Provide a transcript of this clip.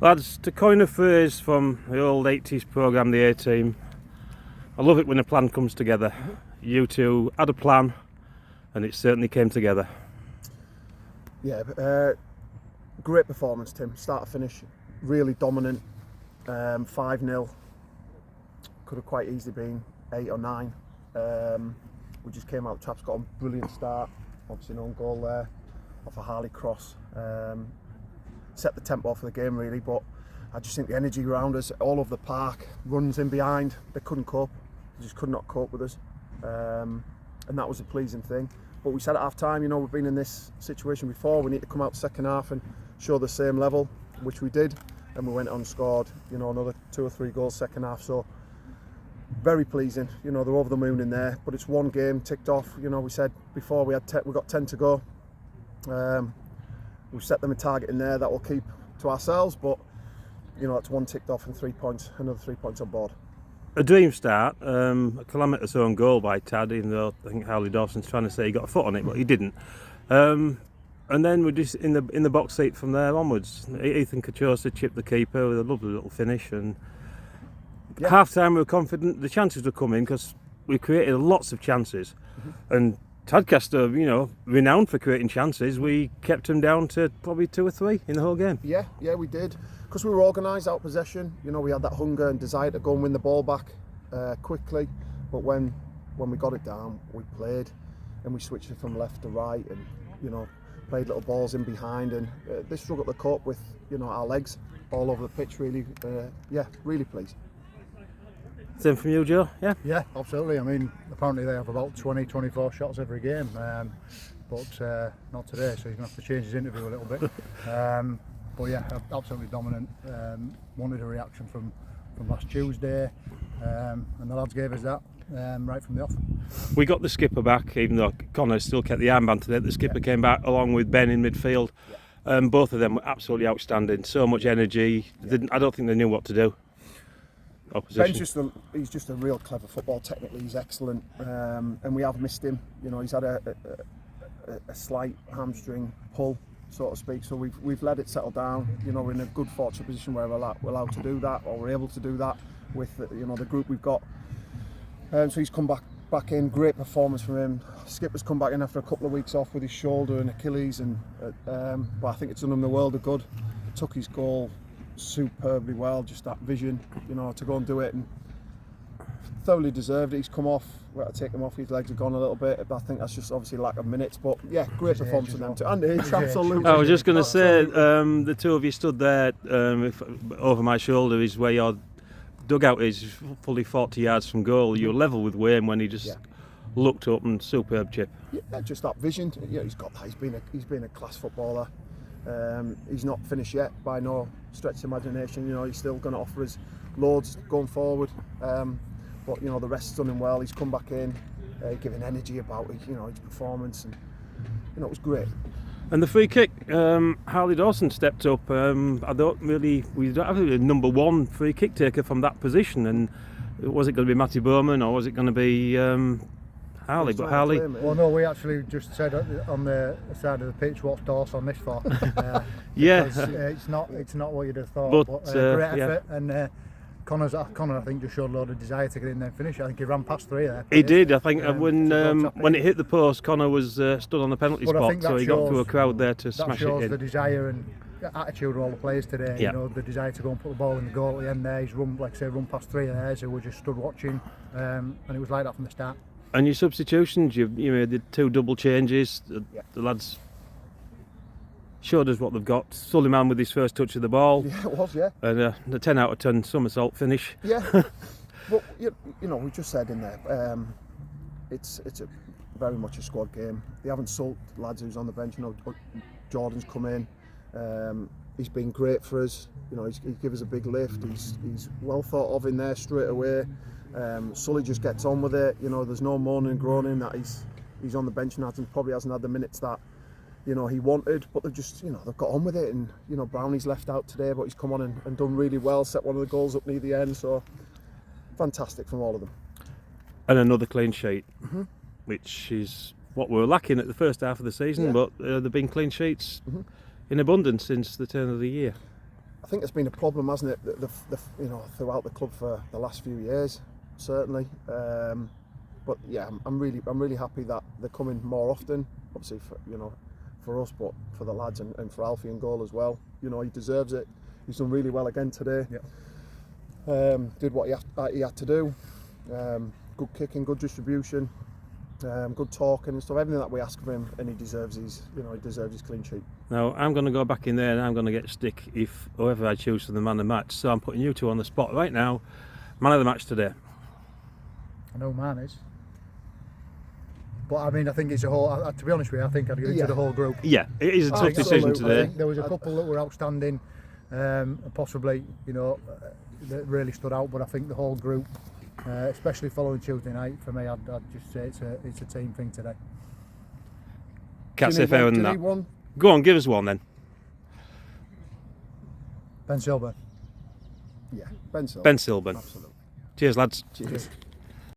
Lads, to coin a phrase from the old 80s programme, The A-Team, I love it when a plan comes together. You two had a plan and it certainly came together. Yeah, great performance, Tim. Start to finish, really dominant. 5-0. Could have quite easily been 8 or 9. We just came out, the traps got a brilliant start. Obviously an own goal there off a Harley cross. Set the tempo for the game really, but I just think the energy around us, all over the park, runs in behind, they couldn't cope. They just could not cope with us. And that was a pleasing thing. But we said at half time, we've been in this situation before, we need to come out second half and show the same level, which we did. And we went on and scored, another 2 or 3 goals second half. So very pleasing, they're over the moon in there. But it's one game ticked off. We said before we got 10 to go. We've set them a target in there that we'll keep to ourselves. But that's one ticked off and 3 points, another 3 points on board. A dream start, a calamitous own goal by Tad, even though I think Harley Dawson's trying to say he got a foot on it, but he didn't. And then we're just in the box seat from there onwards. Ethan Kachosa chipped the keeper with a lovely little finish, and half time we were confident the chances would come in because we created lots of chances. And Tadcaster, renowned for creating chances, we kept them down to probably 2 or 3 in the whole game. Yeah, we did. Because we were organised out of possession, we had that hunger and desire to go and win the ball back quickly. But when we got it down, we played and we switched it from left to right and, played little balls in behind, and they struggled to cope with, our legs all over the pitch really. Really pleased. Same from you, Joe? Yeah, absolutely. I mean, apparently they have about 20-24 shots every game, but not today, so he's going to have to change his interview a little bit. But yeah, absolutely dominant. Wanted a reaction from last Tuesday, and the lads gave us that right from the off. We got the skipper back, even though Connor still kept the armband today. The skipper came back along with Ben in midfield. Both of them were absolutely outstanding. So much energy. I don't think they knew what to do. Opposition. Ben's he's just a real clever football. Technically, he's excellent, and we have missed him. He's had a slight hamstring pull, so to speak. So we've let it settle down. We're in a good fortunate position where we're allowed to do that, or we're able to do that with the group we've got. So he's come back in. Great performance from him. Skipper's come back in after a couple of weeks off with his shoulder and Achilles, and but I think it's done him the world of good. Took his goal superbly well. Just that vision, to go and do it, and thoroughly deserved it. He's come off. We had to take him off. His legs have gone a little bit. But I think that's just obviously lack of minutes. But yeah, great performance from them too. And age, absolutely. I was just going to say, the two of you stood there over my shoulder is where your dugout is, fully 40 yards from goal. You're level with Wayne when he just looked up, and superb chip. Yeah, just that vision. He's got that. He's been a class footballer. He's not finished yet by no stretch of imagination. He's still going to offer us loads going forward. But the rest's done him well. He's come back in, giving energy about his performance, and it was great. And the free kick, Harley Dawson stepped up. We don't have a number one free kick taker from that position. And was it going to be Matty Bowman, or was it going to be Harley? But Harley. Well, no, we actually just said on the side of the pitch, what's Dawson this for? It's not what you'd have thought. But great effort, and Connor, I think, just showed a lot of desire to get in there and finish. I think he ran past 3 there. He did. I think when it hit the post, Connor was stood on the penalty spot, so he got through a crowd there to smash it in. That shows the desire and attitude of all the players today. The desire to go and put the ball in the goal at the end there. He's run past 3 of theirs who were just stood watching, and it was like that from the start. And your substitutions, you made the 2 double changes. The lads showed us what they've got. Suleiman with his first touch of the ball. Yeah, it was, yeah. And the 10 out of 10 somersault finish. Yeah. But, we just said in there, it's very much a squad game. They haven't sold lads who's on the bench. Jordan's come in. He's been great for us. He's given us a big lift. He's well thought of in there straight away. Sully just gets on with it. There's no moaning and groaning that he's on the bench and probably hasn't had the minutes that he wanted, but they've just they've got on with it. And Brownie's left out today, but he's come on and done really well, set one of the goals up near the end, so fantastic from all of them. And another clean sheet, which is what we were lacking at the first half of the season, but there've been clean sheets in abundance since the turn of the year. I think it's been a problem, hasn't it? You know, throughout the club for the last few years, certainly. But yeah, I'm really happy that they're coming more often. Obviously, for us, but for the lads and for Alfie in goal as well. You know, he deserves it. He's done really well again today. Yeah. Did what he had to do. Good kicking, good distribution, good talking and stuff. Everything that we ask of him, and he deserves his clean sheet. Now I'm going to go back in there and I'm going to get stick if whoever I choose for the man of the match. So I'm putting you two on the spot right now. Man of the match today. I know mine is. But I mean, I think it's a whole. To be honest with you, I think I'd give it to the whole group. Yeah, it is a tough decision I today. think there was a couple that were outstanding, possibly, you know, that really stood out. But I think the whole group, especially following Tuesday night, for me, I'd just say it's a team thing today. Can't say fairer than that. One? Go on, give us one then. Ben Silver. Yeah, Ben Silver. Ben Silburn. Absolutely. Cheers, lads. Cheers.